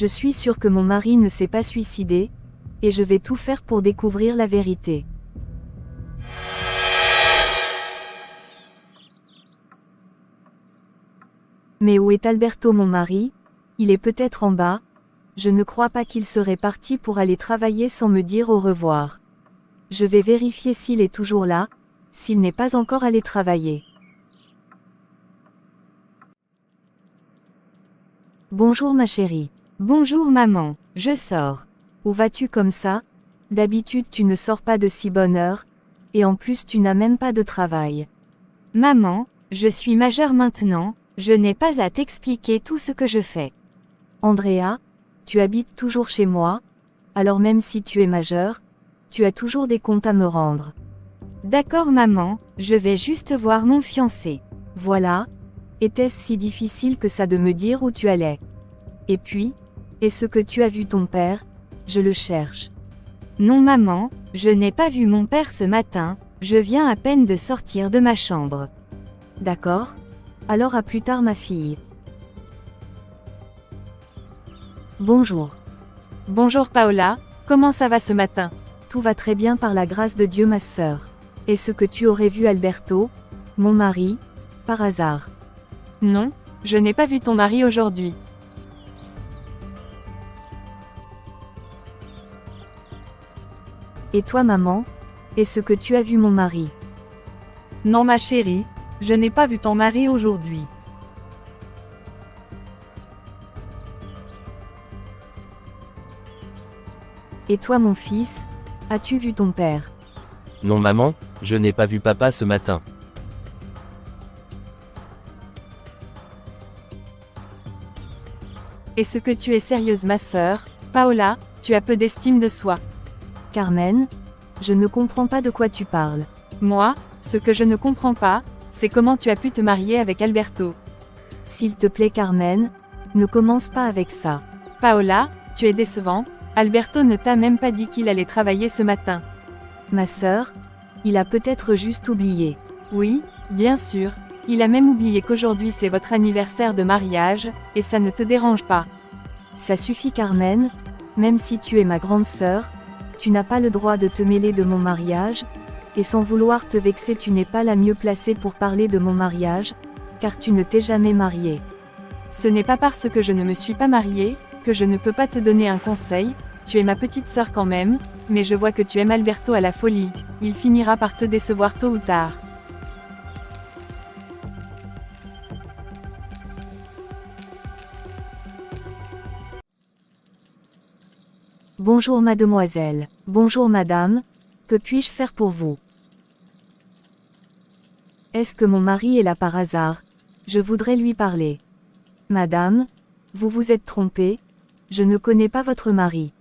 Je suis sûre que mon mari ne s'est pas suicidé, et je vais tout faire pour découvrir la vérité. Mais où est Alberto, mon mari? Il est peut-être en bas. Je ne crois pas qu'il serait parti pour aller travailler sans me dire au revoir. Je vais vérifier s'il est toujours là, s'il n'est pas encore allé travailler. Bonjour ma chérie. Bonjour maman, je sors. Où vas-tu comme ça? D'habitude tu ne sors pas de si bonne heure, et en plus tu n'as même pas de travail. Maman, je suis majeure maintenant, je n'ai pas à t'expliquer tout ce que je fais. Andrea, tu habites toujours chez moi, alors même si tu es majeure, tu as toujours des comptes à me rendre. D'accord maman, je vais juste voir mon fiancé. Voilà. Était-ce si difficile que ça de me dire où tu allais? Et puis, est-ce que tu as vu ton père? Je le cherche. Non maman, je n'ai pas vu mon père ce matin, je viens à peine de sortir de ma chambre. D'accord. Alors à plus tard ma fille. Bonjour. Bonjour Paola, comment ça va ce matin? Tout va très bien par la grâce de Dieu ma sœur. Est-ce que tu aurais vu Alberto, mon mari, par hasard? Non, je n'ai pas vu ton mari aujourd'hui. Et toi maman, est-ce que tu as vu mon mari? Non ma chérie, je n'ai pas vu ton mari aujourd'hui. Et toi mon fils, as-tu vu ton père? Non maman, je n'ai pas vu papa ce matin. Est-ce que tu es sérieuse ma sœur? Paola, tu as peu d'estime de soi. Carmen, je ne comprends pas de quoi tu parles. Moi, ce que je ne comprends pas, c'est comment tu as pu te marier avec Alberto. S'il te plaît Carmen, ne commence pas avec ça. Paola, tu es décevant, Alberto ne t'a même pas dit qu'il allait travailler ce matin. Ma sœur, il a peut-être juste oublié. Oui, bien sûr, il a même oublié qu'aujourd'hui c'est votre anniversaire de mariage, et ça ne te dérange pas. Ça suffit Carmen, même si tu es ma grande sœur, tu n'as pas le droit de te mêler de mon mariage, et sans vouloir te vexer tu n'es pas la mieux placée pour parler de mon mariage, car tu ne t'es jamais mariée. Ce n'est pas parce que je ne me suis pas mariée, que je ne peux pas te donner un conseil, tu es ma petite sœur quand même, mais je vois que tu aimes Alberto à la folie, il finira par te décevoir tôt ou tard. Bonjour mademoiselle, bonjour madame, que puis-je faire pour vous? Est-ce que mon mari est là par hasard? Je voudrais lui parler. Madame, vous vous êtes trompée, je ne connais pas votre mari.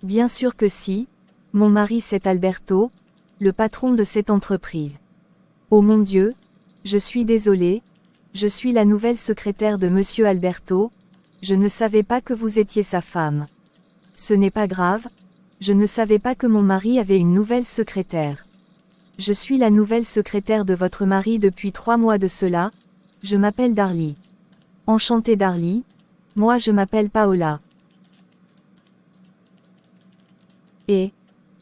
Bien sûr que si, mon mari c'est Alberto, le patron de cette entreprise. Oh mon Dieu, je suis désolée, je suis la nouvelle secrétaire de monsieur Alberto, je ne savais pas que vous étiez sa femme. Ce n'est pas grave, je ne savais pas que mon mari avait une nouvelle secrétaire. Je suis la nouvelle secrétaire de votre mari depuis 3 mois de cela, je m'appelle Darly. Enchantée Darly, moi je m'appelle Paola. Et,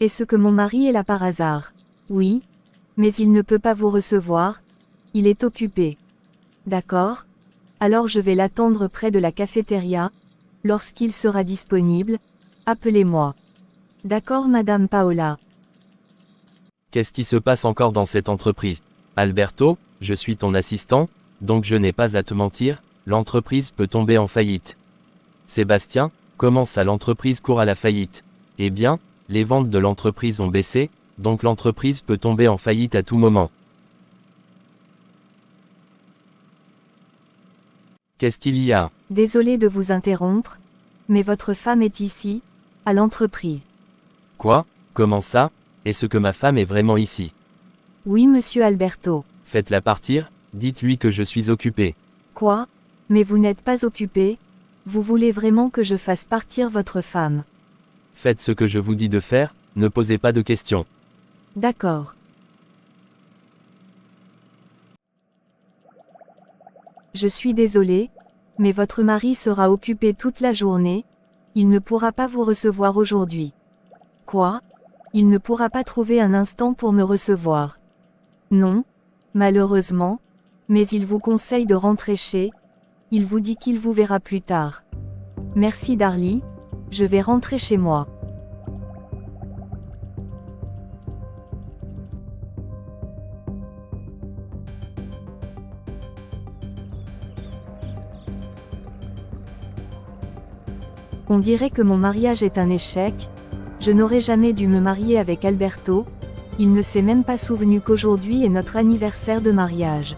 est-ce que mon mari est là par hasard? Oui, mais il ne peut pas vous recevoir, il est occupé. D'accord? Alors je vais l'attendre près de la cafétéria, lorsqu'il sera disponible, appelez-moi. D'accord madame Paola. Qu'est-ce qui se passe encore dans cette entreprise? Alberto, je suis ton assistant, donc je n'ai pas à te mentir, l'entreprise peut tomber en faillite. Sébastien, comment ça l'entreprise court à la faillite? Eh bien, les ventes de l'entreprise ont baissé, donc l'entreprise peut tomber en faillite à tout moment. Qu'est-ce qu'il y a? Désolé de vous interrompre, mais votre femme est ici, à l'entreprise. Quoi? Comment ça? Est-ce que ma femme est vraiment ici? Oui monsieur Alberto. Faites-la partir, dites-lui que je suis occupé. Quoi? Mais vous n'êtes pas occupé? Vous voulez vraiment que je fasse partir votre femme? Faites ce que je vous dis de faire, ne posez pas de questions. D'accord. Je suis désolée, mais votre mari sera occupé toute la journée, Il ne pourra pas vous recevoir aujourd'hui. Quoi? Il ne pourra pas trouver un instant pour me recevoir. Non, malheureusement, mais il vous conseille de rentrer chez. Il vous dit qu'il vous verra plus tard. Merci Darly, je vais rentrer chez moi. On dirait que mon mariage est un échec. Je n'aurais jamais dû me marier avec Alberto. Il ne s'est même pas souvenu qu'aujourd'hui est notre anniversaire de mariage.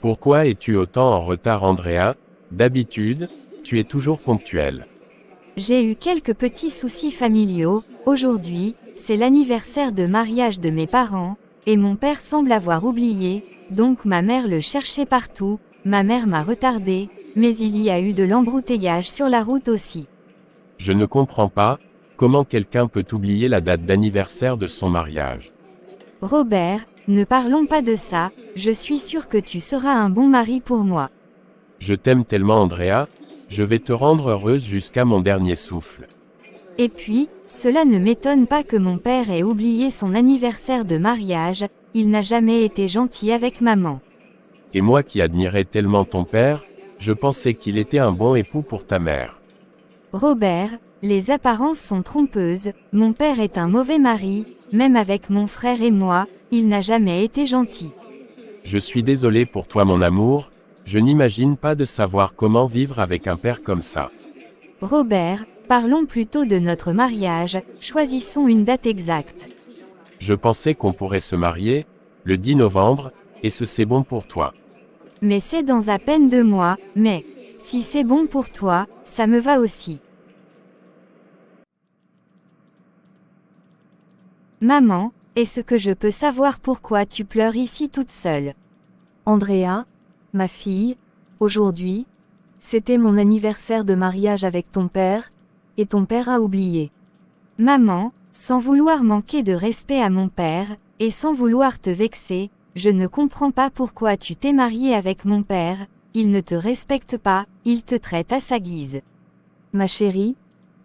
Pourquoi es-tu autant en retard, Andrea? D'habitude, tu es toujours ponctuelle. J'ai eu quelques petits soucis familiaux. Aujourd'hui, c'est l'anniversaire de mariage de mes parents, et mon père semble avoir oublié, donc ma mère le cherchait partout. Ma mère m'a retardé, mais il y a eu de l'embouteillage sur la route aussi. Je ne comprends pas, comment quelqu'un peut oublier la date d'anniversaire de son mariage. Robert, ne parlons pas de ça, je suis sûre que tu seras un bon mari pour moi. Je t'aime tellement, Andrea, je vais te rendre heureuse jusqu'à mon dernier souffle. Et puis, cela ne m'étonne pas que mon père ait oublié son anniversaire de mariage, il n'a jamais été gentil avec maman. Et moi qui admirais tellement ton père, je pensais qu'il était un bon époux pour ta mère. Robert, les apparences sont trompeuses, mon père est un mauvais mari, même avec mon frère et moi, il n'a jamais été gentil. Je suis désolé pour toi, mon amour, je n'imagine pas de savoir comment vivre avec un père comme ça. Robert, parlons plutôt de notre mariage, choisissons une date exacte. Je pensais qu'on pourrait se marier, le 10 novembre, et c'est bon pour toi. Mais c'est dans à peine 2 mois, mais, si c'est bon pour toi, ça me va aussi. Maman, est-ce que je peux savoir pourquoi tu pleures ici toute seule? Andrea, ma fille, aujourd'hui, c'était mon anniversaire de mariage avec ton père, et ton père a oublié. Maman, sans vouloir manquer de respect à mon père, et sans vouloir te vexer, je ne comprends pas pourquoi tu t'es mariée avec mon père, il ne te respecte pas, il te traite à sa guise. Ma chérie,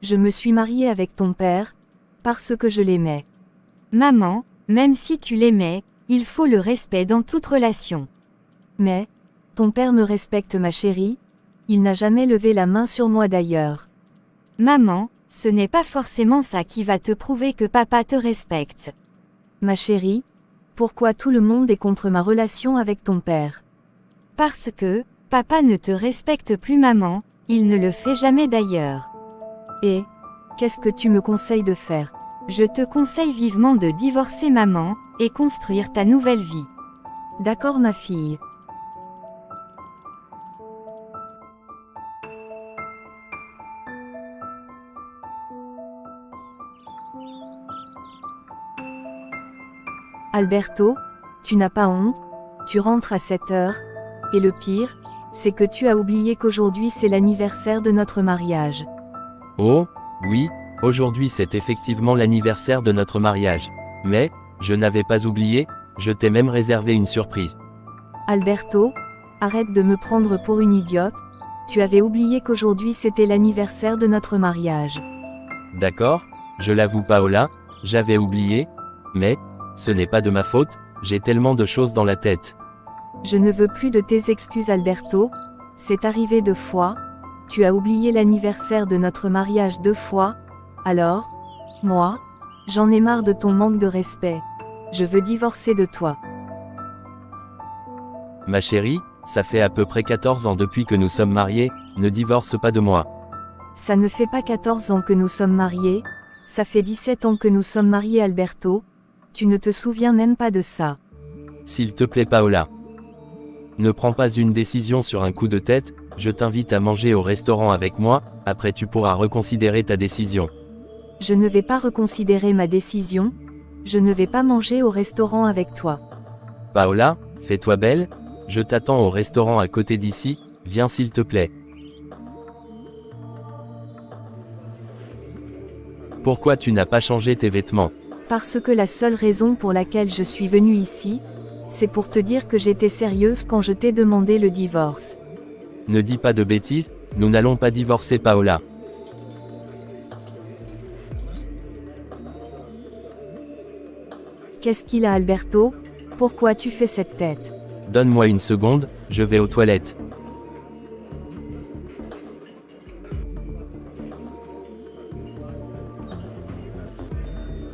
je me suis mariée avec ton père, parce que je l'aimais. Maman, même si tu l'aimais, il faut le respect dans toute relation. Mais, ton père me respecte, ma chérie, il n'a jamais levé la main sur moi d'ailleurs. Maman, ce n'est pas forcément ça qui va te prouver que papa te respecte. Ma chérie, pourquoi tout le monde est contre ma relation avec ton père? Parce que, papa ne te respecte plus, maman, il ne le fait jamais d'ailleurs. Et, qu'est-ce que tu me conseilles de faire? Je te conseille vivement de divorcer, maman, et construire ta nouvelle vie. D'accord, ma fille. Alberto, tu n'as pas honte? Tu rentres à 7 heures, et le pire, c'est que tu as oublié qu'aujourd'hui c'est l'anniversaire de notre mariage. Oh, oui, aujourd'hui c'est effectivement l'anniversaire de notre mariage. Mais, je n'avais pas oublié, je t'ai même réservé une surprise. Alberto, arrête de me prendre pour une idiote, tu avais oublié qu'aujourd'hui c'était l'anniversaire de notre mariage. D'accord, je l'avoue Paola, j'avais oublié, mais, ce n'est pas de ma faute, j'ai tellement de choses dans la tête. Je ne veux plus de tes excuses Alberto, c'est arrivé 2 fois, tu as oublié l'anniversaire de notre mariage 2 fois, alors, moi, j'en ai marre de ton manque de respect, je veux divorcer de toi. Ma chérie, ça fait à peu près 14 ans depuis que nous sommes mariés, ne divorce pas de moi. Ça ne fait pas 14 ans que nous sommes mariés, ça fait 17 ans que nous sommes mariés Alberto, tu ne te souviens même pas de ça. S'il te plaît Paola. Ne prends pas une décision sur un coup de tête, je t'invite à manger au restaurant avec moi, après tu pourras reconsidérer ta décision. Je ne vais pas reconsidérer ma décision, je ne vais pas manger au restaurant avec toi. Paola, fais-toi belle, je t'attends au restaurant à côté d'ici, viens s'il te plaît. Pourquoi tu n'as pas changé tes vêtements? Parce que la seule raison pour laquelle je suis venue ici, c'est pour te dire que j'étais sérieuse quand je t'ai demandé le divorce. Ne dis pas de bêtises, nous n'allons pas divorcer Paola. Qu'est-ce qu'il a Alberto? Pourquoi tu fais cette tête? Donne-moi une seconde, je vais aux toilettes.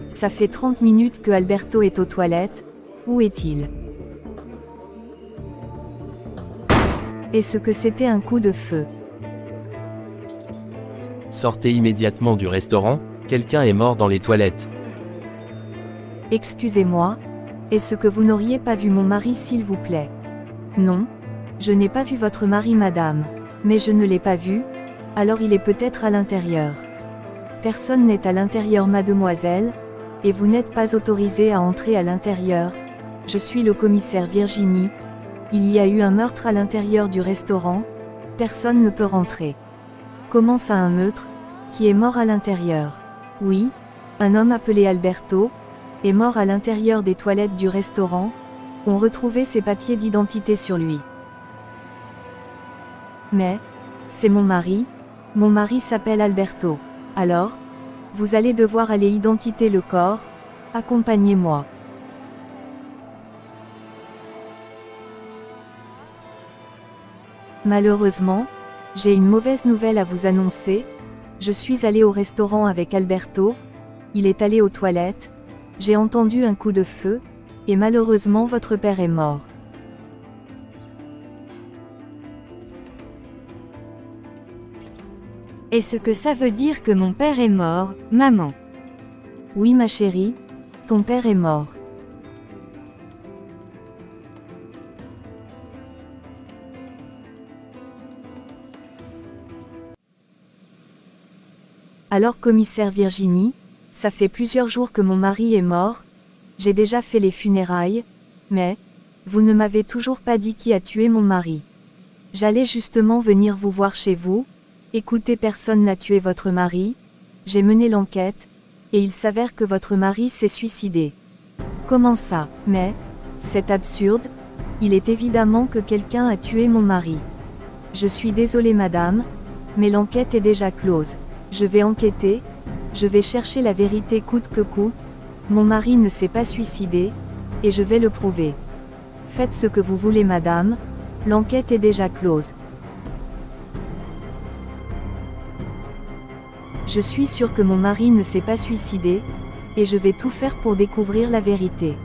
Ça fait 30 minutes que Alberto est aux toilettes, où est-il? Est-ce que c'était un coup de feu? Sortez immédiatement du restaurant, quelqu'un est mort dans les toilettes. Excusez-moi, est-ce que vous n'auriez pas vu mon mari s'il vous plaît? Non, je n'ai pas vu votre mari madame, mais je ne l'ai pas vu, alors il est peut-être à l'intérieur. Personne n'est à l'intérieur mademoiselle, et vous n'êtes pas autorisée à entrer à l'intérieur. Je suis le commissaire Virginie. Il y a eu un meurtre à l'intérieur du restaurant, personne ne peut rentrer. Comment ça un meurtre? Qui est mort à l'intérieur? Oui, un homme appelé Alberto, est mort à l'intérieur des toilettes du restaurant, on retrouvait ses papiers d'identité sur lui. Mais, c'est mon mari s'appelle Alberto. Alors, vous allez devoir aller identifier le corps, accompagnez-moi. Malheureusement, j'ai une mauvaise nouvelle à vous annoncer, je suis allée au restaurant avec Alberto, il est allé aux toilettes, j'ai entendu un coup de feu, et malheureusement votre père est mort. Est-ce que ça veut dire que mon père est mort, maman? Oui ma chérie, ton père est mort. Alors commissaire Virginie, ça fait plusieurs jours que mon mari est mort, j'ai déjà fait les funérailles, mais, vous ne m'avez toujours pas dit qui a tué mon mari. J'allais justement venir vous voir chez vous, écoutez personne n'a tué votre mari, j'ai mené l'enquête, et il s'avère que votre mari s'est suicidé. Comment ça? Mais, c'est absurde, il est évidemment que quelqu'un a tué mon mari. Je suis désolée madame, mais l'enquête est déjà close. Je vais enquêter, je vais chercher la vérité coûte que coûte, mon mari ne s'est pas suicidé, et je vais le prouver. Faites ce que vous voulez madame, l'enquête est déjà close. Je suis sûre que mon mari ne s'est pas suicidé, et je vais tout faire pour découvrir la vérité.